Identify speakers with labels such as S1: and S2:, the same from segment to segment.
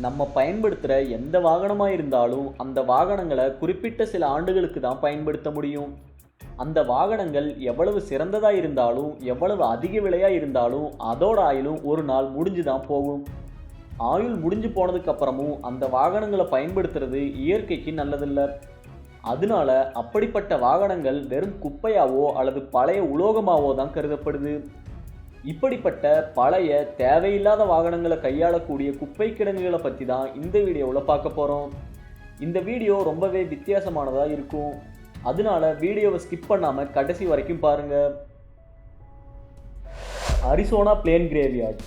S1: நம்ம பயன்படுத்துகிற எந்த வாகனமாக இருந்தாலும் அந்த வாகனங்களை குறிப்பிட்ட சில ஆண்டுகளுக்கு தான் பயன்படுத்த முடியும். அந்த வாகனங்கள் எவ்வளவு சிறந்ததாக இருந்தாலும் எவ்வளவு அதிக விலையாக இருந்தாலும் அதோட ஆயுளும் ஒரு நாள் முடிஞ்சு தான் போகும். ஆயுள் முடிஞ்சு போனதுக்கு அப்புறமும் அந்த வாகனங்களை பயன்படுத்துறது இயற்கைக்கு நல்லதில்லை. அதனால அப்படிப்பட்ட வாகனங்கள் வெறும் குப்பையாவோ அல்லது பழைய உலோகமாவோ தான் கருதப்படுது. இப்படிப்பட்ட பழைய தேவையில்லாத வாகனங்களை கையாளக்கூடிய குப்பை கிடங்குகளை பற்றி தான் இந்த வீடியோவில் பார்க்க போகிறோம். இந்த வீடியோ ரொம்பவே வித்தியாசமானதாக இருக்கும். அதனால வீடியோவை ஸ்கிப் பண்ணாமல் கடைசி வரைக்கும் பாருங்கள். Arizona plane graveyard.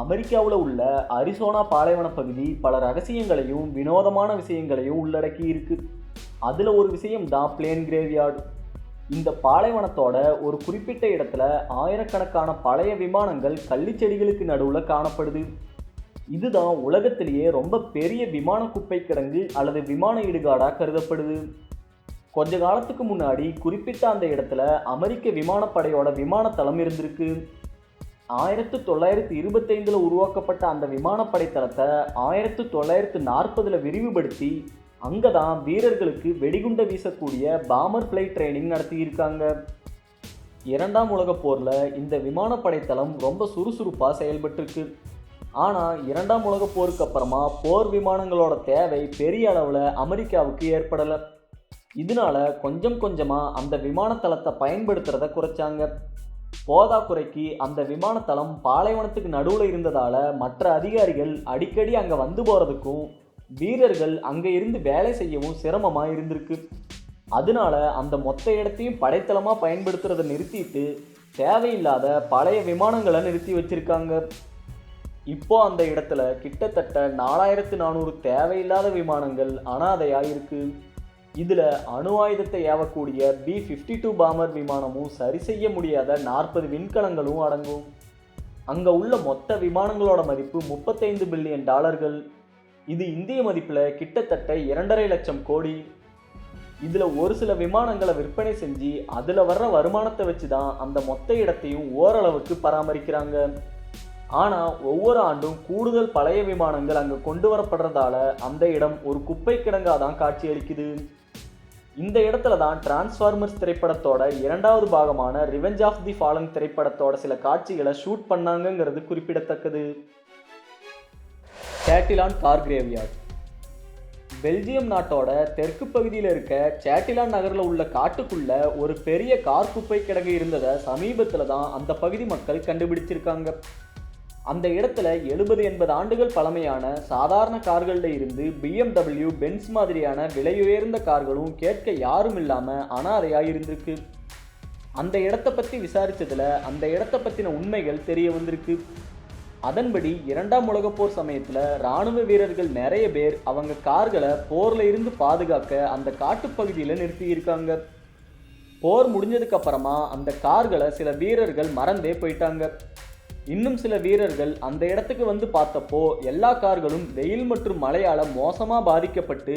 S1: அமெரிக்காவில் உள்ள அரிசோனா பாலைவன பகுதி பல ரகசியங்களையும் வினோதமான விஷயங்களையும் உள்ளடக்கி இருக்கு. அதில் ஒரு விஷயம் தான் பிளேன் கிரேவ்யார்டு. இந்த பாலைவனத்தோட ஒரு குறிப்பிட்ட இடத்துல ஆயிரக்கணக்கான பழைய விமானங்கள் கள்ளிச்செடிகளுக்கு நடுவில் காணப்படுது. இதுதான் உலகத்திலேயே ரொம்ப பெரிய விமான குப்பை கிடங்கு அல்லது விமான இடுகாடாக கருதப்படுது. கொஞ்ச காலத்துக்கு முன்னாடி குறிப்பிட்ட அந்த இடத்துல அமெரிக்க விமானப்படையோட விமானத்தளம் இருந்திருக்கு. 1925 உருவாக்கப்பட்ட அந்த விமானப்படை தளத்தை 1940 விரிவுபடுத்தி அங்கே தான் வீரர்களுக்கு வெடிகுண்டை வீசக்கூடிய பாமர் ஃப்ளைட் ட்ரைனிங் நடத்தியிருக்காங்க. 2ஆம் உலகப் போரில் இந்த விமானப்படை தளம் ரொம்ப சுறுசுறுப்பாக செயல்பட்டுருக்கு. ஆனால் 2ஆம் உலகப் போருக்கு அப்புறமா போர் விமானங்களோட தேவை பெரிய அளவில் அமெரிக்காவுக்கு ஏற்படலை. இதனால கொஞ்சம் கொஞ்சமாக அந்த விமானத்தளத்தை பயன்படுத்துகிறத குறைச்சாங்க. போதாக்குறைக்கு அந்த விமானத்தளம் பாலைவனத்துக்கு நடுவில் இருந்ததால் மற்ற அதிகாரிகள் அடிக்கடி அங்கே வந்து போகிறதுக்கும் வீரர்கள் அங்கே இருந்து வேலை செய்யவும் சிரமமாக இருந்திருக்கு. அதனால அந்த மொத்த இடத்தையும் படைத்தளமாக பயன்படுத்துறதை நிறுத்திட்டு தேவையில்லாத பழைய விமானங்களை நிறுத்தி வச்சிருக்காங்க. இப்போ அந்த இடத்துல கிட்டத்தட்ட 4400 தேவையில்லாத விமானங்கள் அனாதையாக இருக்கு. இதில் அணு ஆயுதத்தை ஏவக்கூடிய B-52 பாமர் விமானமும் சரி செய்ய முடியாத 40 விண்கலங்களும் அடங்கும். அங்கே உள்ள மொத்த விமானங்களோட மதிப்பு $35 பில்லியன். இது இந்திய மதிப்பில் கிட்டத்தட்ட 2.5 லட்சம் கோடி. இதில் ஒரு சில விமானங்களை விற்பனை செஞ்சு அதில் வர்ற வருமானத்தை வச்சு தான் அந்த மொத்த இடத்தையும் ஓரளவுக்கு பராமரிக்கிறாங்க. ஆனால் ஒவ்வொரு ஆண்டும் கூடுதல் பழைய விமானங்கள் அங்கே கொண்டு வரப்படுறதால அந்த இடம் ஒரு குப்பை கிடங்காக தான் காட்சியளிக்குது. இந்த இடத்துல தான் டிரான்ஸ்ஃபார்மர்ஸ் திரைப்படத்தோட 2வது பாகமான ரிவெஞ்ச் ஆஃப் தி ஃபாலன் திரைப்படத்தோட சில காட்சிகளை ஷூட் பண்ணாங்கங்கிறது குறிப்பிடத்தக்கது. சேட்டிலான் கார் கிரேவ்யார்ட். பெல்ஜியம் நாட்டோட தெற்கு பகுதியில் இருக்க சேட்டிலான் நகரில் உள்ள காட்டுக்குள்ள ஒரு பெரிய கார் குப்பை கிடங்கு இருந்ததை சமீபத்தில் தான் அந்த பகுதி மக்கள் கண்டுபிடிச்சிருக்காங்க. அந்த இடத்துல 70-80 ஆண்டுகள் பழமையான சாதாரண கார்களில் இருந்து BMW, பென்ஸ் மாதிரியான விலையுயர்ந்த கார்களும் கேட்க யாரும் இல்லாமல் அனாதையாக இருந்திருக்கு. அந்த இடத்தை பற்றி விசாரித்ததில் அந்த இடத்தை பற்றின உண்மைகள் தெரிய வந்திருக்கு. அதன்படி 2ஆம் உலகப் போர் சமயத்தில் இராணுவ வீரர்கள் நிறைய பேர் அவங்க கார்களை போரில் இருந்து பாதுகாக்க அந்த காட்டுப்பகுதியில் நிறுத்தியிருக்காங்க. போர் முடிஞ்சதுக்கு அப்புறமா அந்த கார்களை சில வீரர்கள் மறந்தே போயிட்டாங்க. இன்னும் சில வீரர்கள் அந்த இடத்துக்கு வந்து பார்த்தப்போ எல்லா கார்களும் வெயில் மற்றும் மழையால் மோசமாக பாதிக்கப்பட்டு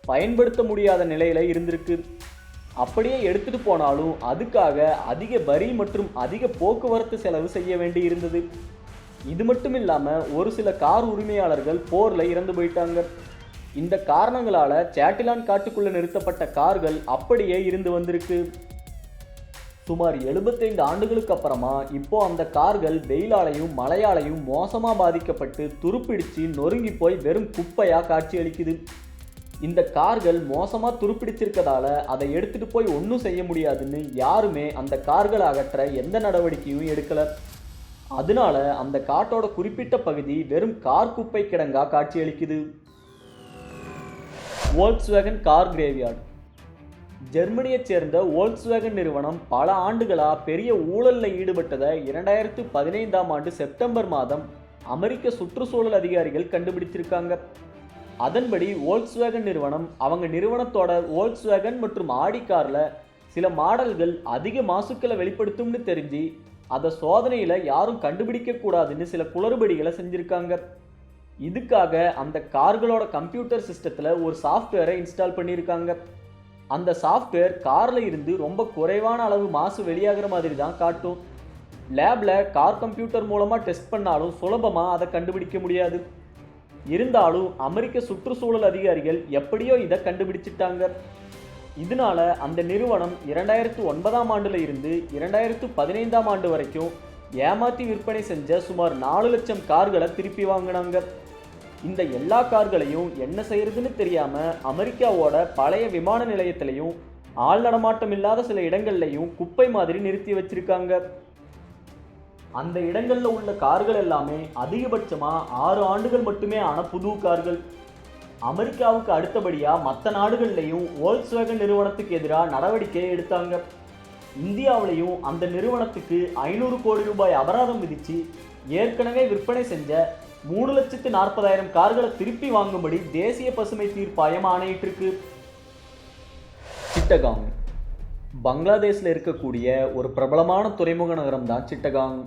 S1: பயன்படுத்த முடியாத நிலையில் இருந்திருக்கு. அப்படியே எடுத்துகிட்டு போனாலும் அதுக்காக அதிக வரி மற்றும் அதிக போக்குவரத்து செலவு செய்ய வேண்டி இருந்தது. இது மட்டும் இல்லாமல் ஒரு சில கார் உரிமையாளர்கள் போரில் இறந்து போயிட்டாங்க. இந்த காரணங்களால் சேட்டிலான் காட்டுக்குள்ளே நிறுத்தப்பட்ட கார்கள் அப்படியே இருந்து வந்திருக்கு. சுமார் 75 ஆண்டுகளுக்கு அப்புறமா இப்போ அந்த கார்கள் வெயிலாலையும் மழையாலையும் மோசமாக பாதிக்கப்பட்டு துருப்பிடிச்சு நொறுங்கி போய் வெறும் குப்பையாக காட்சியளிக்குது. இந்த கார்கள் மோசமாக துருப்பிடிச்சிருக்கதால அதை எடுத்துகிட்டு போய் ஒன்றும் செய்ய முடியாதுன்னு யாருமே அந்த கார்களை அகற்ற எந்த நடவடிக்கையும் எடுக்கலை. அதனால அந்த காட்டோட குறிப்பிட்ட பகுதி வெறும் கார் குப்பை கிடங்கா காட்சியளிக்குது. Volkswagen car graveyard. ஜெர்மனியைச் சேர்ந்த வோல்க்ஸ்வேகன் நிறுவனம் பல ஆண்டுகளாக பெரிய ஊழலில் ஈடுபட்டதை 2015ஆம் ஆண்டு செப்டம்பர் மாதம் அமெரிக்க சுற்றுச்சூழல் அதிகாரிகள் கண்டுபிடிச்சிருக்காங்க. அதன்படி வோல்க்ஸ்வேகன் நிறுவனம் அவங்க நிறுவனத்தோட வோல்க்ஸ்வேகன் மற்றும் ஆடி காரில் சில மாடல்கள் அதிக மாசுக்களை வெளிப்படுத்தும்னு தெரிஞ்சு அதை சோதனையில் யாரும் கண்டுபிடிக்க கூடாதுன்னு சில குளறுபடிகளை செஞ்சுருக்காங்க. இதுக்காக அந்த கார்களோட கம்ப்யூட்டர் சிஸ்டத்தில் ஒரு சாஃப்ட்வேரை இன்ஸ்டால் பண்ணியிருக்காங்க. அந்த சாஃப்ட்வேர் காரில் இருந்து ரொம்ப குறைவான அளவு மாசு வெளியாகிற மாதிரி தான் காட்டும். லேபில் கார் கம்ப்யூட்டர் மூலமாக டெஸ்ட் பண்ணாலும் சுலபமாக அதை கண்டுபிடிக்க முடியாது. இருந்தாலும் அமெரிக்க சுற்றுச்சூழல் அதிகாரிகள் எப்படியோ இதை கண்டுபிடிச்சிட்டாங்க. இதனால அந்த நிறுவனம் 2009ஆம் ஆண்டுல இருந்து 2015ஆம் ஆண்டு வரைக்கும் ஏமாற்றி விற்பனை செஞ்ச சுமார் 4 லட்சம் கார்களை திருப்பி வாங்கினாங்க. இந்த எல்லா கார்களையும் என்ன செய்யறதுன்னு தெரியாம அமெரிக்காவோட பழைய விமான நிலையத்திலையும் ஆள் நடமாட்டம் இல்லாத சில இடங்கள்லையும் குப்பை மாதிரி நிறுத்தி வச்சிருக்காங்க. அந்த இடங்கள்ல உள்ள கார்கள் எல்லாமே அதிகபட்சமா 6 ஆண்டுகள் மட்டுமே ஆன புது கார்கள். அமெரிக்காவுக்கு அடுத்தபடியா மற்ற நாடுகள்லையும் வோல்க்ஸ்வேகன் நிறுவனத்துக்கு எதிராக நடவடிக்கை எடுத்தாங்க. இந்தியாவிலையும் அந்த நிறுவனத்துக்கு 500 கோடி ரூபாய் அபராதம் விதிச்சு ஏற்கனவே விற்பனை செஞ்ச 3,40,000 கார்களை திருப்பி வாங்கும்படி தேசிய பசுமை தீர்ப்பாயம் ஆணையிட்டிருக்கு. சிட்டகாங் பங்களாதேஷில் இருக்கக்கூடிய ஒரு பிரபலமான துறைமுக நகரம் தான் சிட்டகாங்.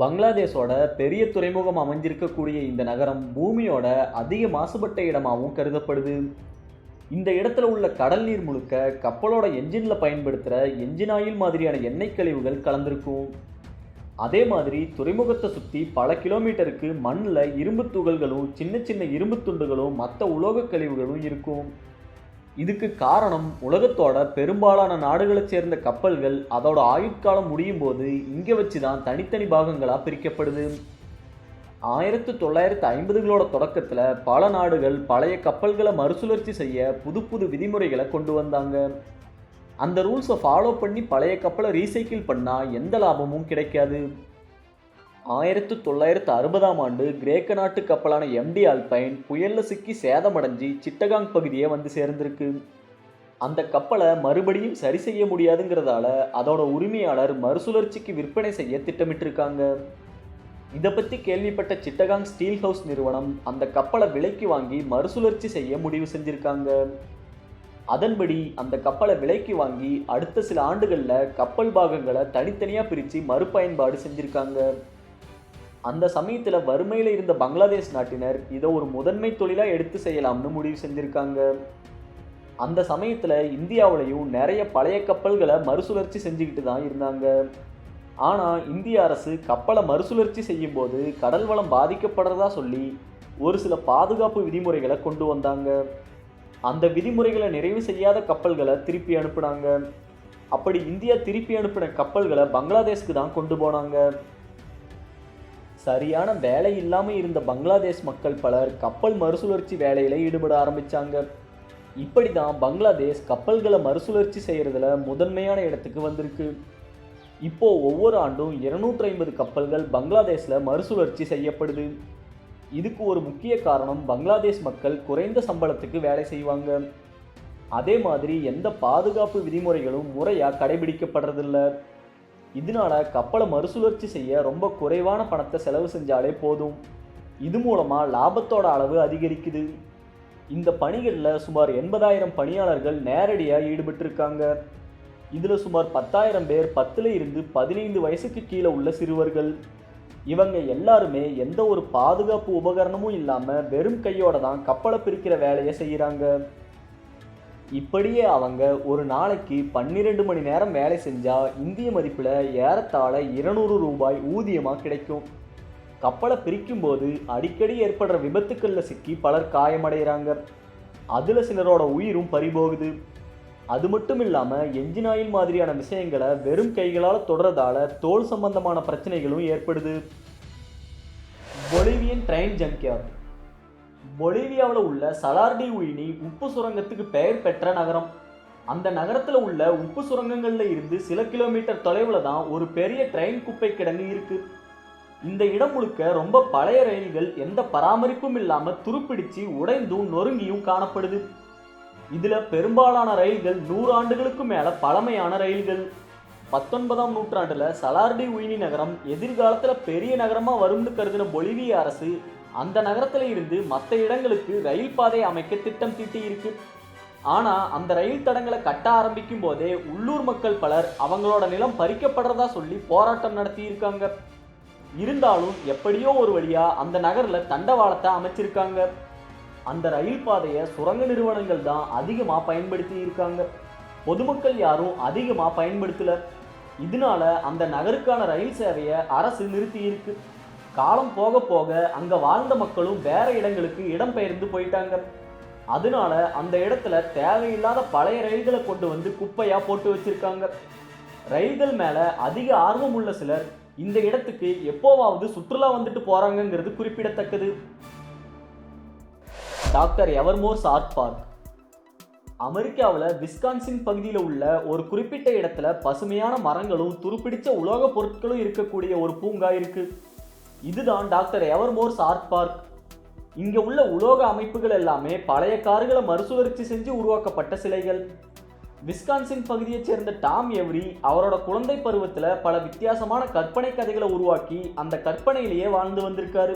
S1: பங்களாதேஷோட பெரிய துறைமுகம் அமைஞ்சிருக்கக்கூடிய இந்த நகரம் பூமியோட அதிக மாசுபட்ட இடமாகவும் கருதப்படுது. இந்த இடத்துல உள்ள கடல் நீர் முழுக்க கப்பலோட என்ஜினில் பயன்படுத்துகிற என்ஜின் ஆயில் மாதிரியான எண்ணெய் கழிவுகள் கலந்திருக்கும். அதே மாதிரி துறைமுகத்தை சுற்றி பல கிலோமீட்டருக்கு மண்ணில் இரும்பு துகள்களும் சின்ன சின்ன இரும்பு துண்டுகளும் மற்ற உலோக கழிவுகளும் இருக்கும். இதுக்கு காரணம் உலகத்தோட பெரும்பாலான நாடுகளைச் சேர்ந்த கப்பல்கள் அதோட ஆயுட்காலம் முடியும் போது இங்கே வச்சு தான் தனித்தனி பாகங்களாக பிரிக்கப்படுது. 1950களோட தொடக்கத்தில் பல நாடுகள் பழைய கப்பல்களை மறுசுழற்சி செய்ய புது புது விதிமுறைகளை கொண்டு வந்தாங்க. அந்த ரூல்ஸை ஃபாலோ பண்ணி பழைய கப்பலை ரீசைக்கிள் பண்ணால் எந்த லாபமும் கிடைக்காது. 1960ஆம் ஆண்டு கிரேக்க நாட்டு கப்பலான எம்டி ஆல்பைன் புயலில் சிக்கி சேதமடைஞ்சி சிட்டகாங் பகுதியே வந்து சேர்ந்திருக்கு. அந்த கப்பலை மறுபடியும் சரி செய்ய முடியாதுங்கிறதால அதோட உரிமையாளர் மறுசுழற்சிக்கு விற்பனை செய்ய திட்டமிட்டிருக்காங்க. இதை பற்றி கேள்விப்பட்ட சிட்டகாங் ஸ்டீல் ஹவுஸ் நிறுவனம் அந்த கப்பலை விலைக்கு வாங்கி மறுசுழற்சி செய்ய முடிவு செஞ்சிருக்காங்க. அதன்படி அந்த கப்பலை விலைக்கு வாங்கி அடுத்த சில ஆண்டுகளில் கப்பல் பாகங்களை தனித்தனியாக பிரித்து மறுபயன்பாடு செஞ்சுருக்காங்க. அந்த சமயத்தில் வறுமையில் இருந்த பங்களாதேஷ் நாட்டினர் இதை ஒரு முதன்மை தொழிலாக எடுத்து செய்யலாம்னு முடிவு செஞ்சுருக்காங்க. அந்த சமயத்தில் இந்தியாவிலையும் நிறைய பழைய கப்பல்களை மறுசுழற்சி செஞ்சுக்கிட்டு தான் இருந்தாங்க. ஆனால் இந்திய அரசு கப்பலை மறுசுழற்சி செய்யும் போது கடல் வளம் பாதிக்கப்படுறதா சொல்லி ஒரு சில பாதுகாப்பு விதிமுறைகளை கொண்டு வந்தாங்க. அந்த விதிமுறைகளை நிறைவு செய்யாத கப்பல்களை திருப்பி அனுப்புனாங்க. அப்படி இந்தியா திருப்பி அனுப்பின கப்பல்களை பங்களாதேஷ்க்கு தான் கொண்டு போனாங்க. சரியான வேலை இல்லாமல் இருந்த பங்களாதேஷ் மக்கள் பலர் கப்பல் மறுசுழற்சி வேலையில் ஈடுபட ஆரம்பித்தாங்க. இப்படி தான் பங்களாதேஷ் கப்பல்களை மறுசுழற்சி செய்கிறதுல முதன்மையான இடத்துக்கு வந்திருக்கு. இப்போது ஒவ்வொரு ஆண்டும் 250 கப்பல்கள் பங்களாதேஷில் மறுசுழற்சி செய்யப்படுது. இதுக்கு ஒரு முக்கிய காரணம் பங்களாதேஷ் மக்கள் குறைந்த சம்பளத்துக்கு வேலை செய்வாங்க. அதே மாதிரி எந்த பாதுகாப்பு விதிமுறைகளும் முறையாக கடைபிடிக்கப்படுறதில்ல. இதனால கப்பலை மறுசுழற்சி செய்ய ரொம்ப குறைவான பணத்தை செலவு செஞ்சாலே போதும். இது மூலமாக லாபத்தோட அளவு அதிகரிக்குது. இந்த பணிகளில் சுமார் 80,000 பணியாளர்கள் நேரடியாக ஈடுபட்டிருக்காங்க. இதில் சுமார் 10,000 பேர் 10ல் இருந்து 15 வயசுக்கு கீழே உள்ள சிறுவர்கள். இவங்க எல்லாருமே எந்த ஒரு பாதுகாப்பு உபகரணமும் இல்லாமல் வெறும் கையோட தான் கப்பலை பிரிக்கிற வேலையை செய்கிறாங்க. இப்படியே அவங்க ஒரு நாளைக்கு 12 மணி நேரம் வேலை செஞ்சால் இந்திய மதிப்பில் ஏறத்தாழ 200 ரூபாய் ஊதியமாக கிடைக்கும். கப்பலை பிரிக்கும்போது அடிக்கடி ஏற்படுற விபத்துக்களில் சிக்கி பலர் காயமடைகிறாங்க. அதில் சிலரோட உயிரும் பறிபோகுது. அது மட்டும் இல்லாமல் என்ஜின் ஆயில் மாதிரியான விஷயங்களை வெறும் கைகளால் தொடர்றதால தோல் சம்பந்தமான பிரச்சனைகளும் ஏற்படுது. பொலிவியன் ட்ரெயின் ஜங்க்யார்ட் பொலிவியாவில் உள்ள சலார் டி உயினி உப்பு சுரங்கத்துக்கு பெயர் பெற்ற நகரம். அந்த நகரத்தில் உள்ள உப்பு சுரங்கங்களில் இருந்து சில கிலோமீட்டர் தொலைவில் தான் ஒரு பெரிய ட்ரெயின் குப்பை கிடங்கு இருக்கு. இந்த இடம் முழுக்க ரொம்ப பழைய ரயில்கள் எந்த பராமரிப்பும் இல்லாமல் துருப்பிடிச்சு உடைந்தும் நொறுங்கியும் காணப்படுது. இதில் பெரும்பாலான ரயில்கள் 100 ஆண்டுகளுக்கு மேலே பழமையான ரயில்கள். 19ஆம் நூற்றாண்டில் சலார் டி உயினி நகரம் எதிர்காலத்தில் பெரிய நகரமாக வரும்னு கருதின பொலிவிய அரசு அந்த நகரத்தில் இருந்து மற்ற இடங்களுக்கு ரயில் பாதை அமைக்க திட்டம் தீட்டி இருக்கு. ஆனால் அந்த ரயில் தடங்களை கட்ட ஆரம்பிக்கும் போதே உள்ளூர் மக்கள் பலர் அவங்களோட நிலம் பறிக்கப்படுறதா சொல்லி போராட்டம் நடத்தி இருக்காங்க. இருந்தாலும் எப்படியோ ஒரு வழியாக அந்த நகரில் தண்டவாளத்தை அமைச்சிருக்காங்க. அந்த ரயில் பாதையை சுரங்க நிறுவனங்கள் தான் அதிகமாக பயன்படுத்தி இருக்காங்க. பொதுமக்கள் யாரும் அதிகமாக பயன்படுத்தலை. இதனால அந்த நகருக்கான ரயில் சேவையை அரசு நிறுத்தி இருக்கு. காலம் போக போக அங்க வாழ்ந்த மக்களும் வேற இடங்களுக்கு இடம்பெயர்ந்து போயிட்டாங்க. அதனால அந்த இடத்துல தேவையில்லாத பழைய ரயில்களை கொண்டு வந்து குப்பையா போட்டு வச்சிருக்காங்க. ரயில்கள் மேல அதிக ஆர்வம் உள்ள சிலர் இந்த இடத்துக்கு எப்போவாவது சுற்றுலா வந்துட்டு போறாங்கிறது குறிப்பிடத்தக்கது. டாக்டர் எவர்மோர் ஆர்ட் பார்க் அமெரிக்காவில் விஸ்கான்சின் பகுதியில் உள்ள ஒரு குறிப்பிட்ட இடத்துல பசுமையான மரங்களும் துருப்பிடிச்ச உலோக பொருட்களும் இருக்கக்கூடிய ஒரு பூங்கா இருக்கு. இதுதான் டாக்டர் எவர்மோர் ஆர்ட் பார்க். இங்க உள்ள உலோக அமைப்புகள் எல்லாமே பழைய கார்களை மறுசுழற்சி செஞ்சு உருவாக்கப்பட்ட சிலைகள். விஸ்கான்சின் பகுதியைச் சேர்ந்த டாம் எவ்ரி அவரோட குழந்தை பருவத்தில் பல வித்தியாசமான கற்பனை கதைகளை உருவாக்கி அந்த கற்பனையிலேயே வாழ்ந்து வந்திருக்காரு.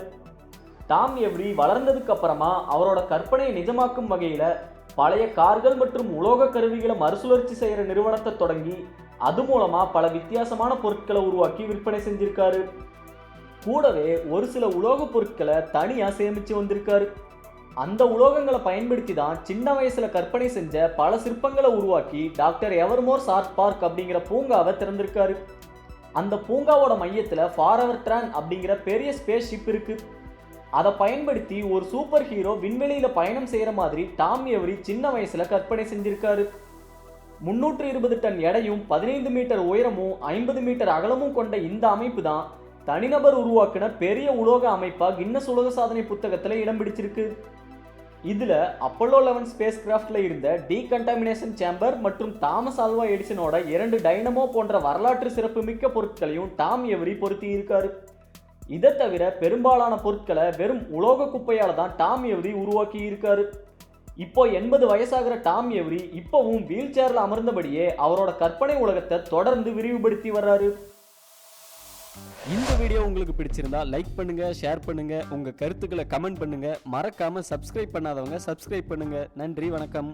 S1: டாம் எவ்ரி வளர்ந்ததுக்கு அப்புறமா அவரோட கற்பனையை நிஜமாக்கும் வகையில் பழைய கார்கள் மற்றும் உலோக கருவிகளை மறுசுழற்சி செய்கிற நிறுவனத்தை தொடங்கி அது மூலமாக பல வித்தியாசமான பொருட்களை உருவாக்கி விற்பனை செஞ்சிருக்காரு. கூடவே ஒரு சில உலோக பொருட்களை தனியாக சேமித்து வந்திருக்காரு. அந்த உலோகங்களை பயன்படுத்தி தான் சின்ன வயசுல கற்பனை செஞ்ச பல சிற்பங்களை உருவாக்கி டாக்டர் எவர்மோர் ஆர்ட் பார்க் அப்படிங்கிற பூங்காவை திறந்திருக்காரு. அந்த பூங்காவோட மையத்தில் ஃபாரெவர் ட்ரான் அப்படிங்கிற பெரிய ஸ்பேஸ் ஷிப் இருக்கு. அதை பயன்படுத்தி ஒரு சூப்பர் ஹீரோ விண்வெளியில பயணம் செய்யற மாதிரி டாம் எவ்ரி சின்ன வயசுல கற்பனை செஞ்சிருக்காரு. 320 டன் எடையும் 15 மீட்டர் உயரமும் 50 மீட்டர் அகலமும் கொண்ட இந்த அமைப்பு தான் தனிநபர் உருவாக்கின பெரிய உலோக அமைப்பா கின்னஸ் உலக சாதனை புத்தகத்தில் இடம் பிடிச்சிருக்கு. இதுல அப்போலோ 11 ஸ்பேஸ் கிராஃப்ட்ல இருந்த டீகண்டாமினேஷன் சேம்பர் மற்றும் தாமஸ் ஆல்வா எடிசனோட 2 டைனமோ போன்ற வரலாற்று சிறப்புமிக்க பொருட்களையும் டாம் எவ்ரி பொருத்தி இருக்காரு. இதை தவிர பெரும்பாலான பொருட்களை வெறும் உலோக குப்பையால தான் டாம் எவ்ரி உருவாக்கி இருக்காரு. இப்போ 80 வயசாகிற டாம் எவ்ரி இப்பவும் வீல் சேர்ல அமர்ந்தபடியே அவரோட கற்பனை உலகத்தை தொடர்ந்து விரிவுபடுத்தி வர்றாரு.
S2: இந்த வீடியோ உங்களுக்கு பிடிச்சிருந்தா லைக் பண்ணுங்க, ஷேர் பண்ணுங்க, உங்க கருத்துக்களை கமெண்ட் பண்ணுங்க. மறக்காம சப்ஸ்கிரைப் பண்ணாதவங்க சப்ஸ்கிரைப் பண்ணுங்க. நன்றி, வணக்கம்.